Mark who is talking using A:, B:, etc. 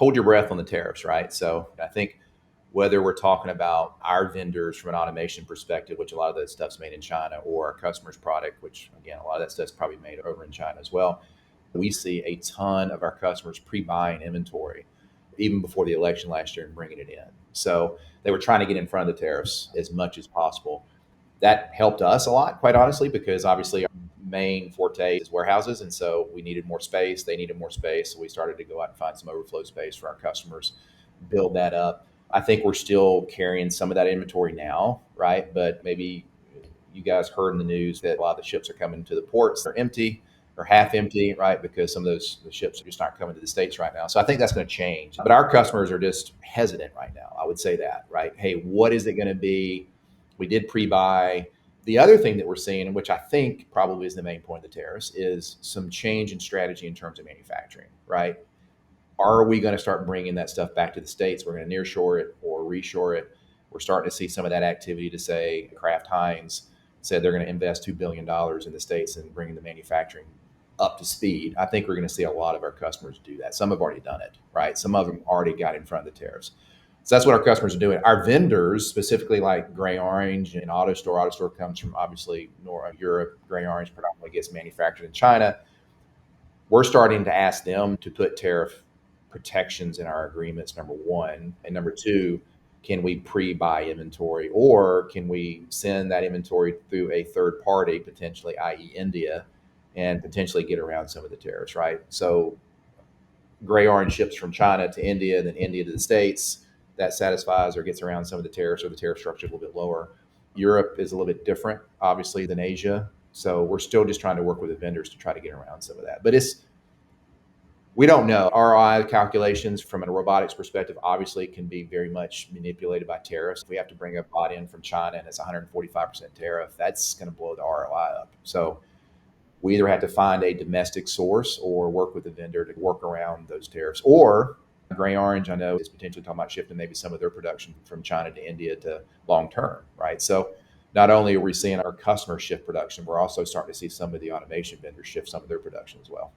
A: hold your breath on the tariffs, right? So I think whether we're talking about our vendors from an automation perspective, which a lot of that stuff's made in China, or our customers' product, which again, a lot of that stuff's probably made over in China as well. We see a ton of our customers pre-buying inventory even before the election last year and bringing it in. So they were trying to get in front of the tariffs as much as possible. That helped us a lot, quite honestly, because obviously our main forte is warehouses. And so we needed more space. They needed more space. So we started to go out and find some overflow space for our customers, build that up. I think we're still carrying some of that inventory now, right? But maybe you guys heard in the news that a lot of the ships are coming to the ports. They're empty or half empty, right? Because some of those the ships are just not coming to the States right now. So I think that's going to change. But our customers are just hesitant right now. I would say that, right? Hey, what is it going to be? We did pre-buy. The other thing that we're seeing, which I think probably is the main point of the tariffs, is some change in strategy in terms of manufacturing, right? Are we going to start bringing that stuff back to the States? We're going to nearshore it or reshore it. We're starting to see some of that activity to say Kraft Heinz said they're going to invest $2 billion in the States and bringing the manufacturing up to speed. I think we're going to see a lot of our customers do that. Some have already done it, right? Some of them already got in front of the tariffs. So that's what our customers are doing. Our vendors, specifically like Gray Orange and AutoStore. AutoStore comes from obviously North Europe. Gray Orange predominantly gets manufactured in China. We're starting to ask them to put tariff protections in our agreements, number one. And number two, can we pre-buy inventory, or can we send that inventory through a third party, potentially, i.e. India, and potentially get around some of the tariffs, right? So Gray Orange ships from China to India, then India to the States. That satisfies or gets around some of the tariffs, or the tariff structure is a little bit lower. Europe is a little bit different, obviously, than Asia. So we're still just trying to work with the vendors to try to get around some of that. But we don't know. ROI calculations from a robotics perspective obviously can be very much manipulated by tariffs. If we have to bring a bot in from China and it's 145% tariff, that's going to blow the ROI up. So we either have to find a domestic source or work with the vendor to work around those tariffs. Or Gray Orange, I know, is potentially talking about shifting maybe some of their production from China to India to long term, right? So not only are we seeing our customers shift production, we're also starting to see some of the automation vendors shift some of their production as well.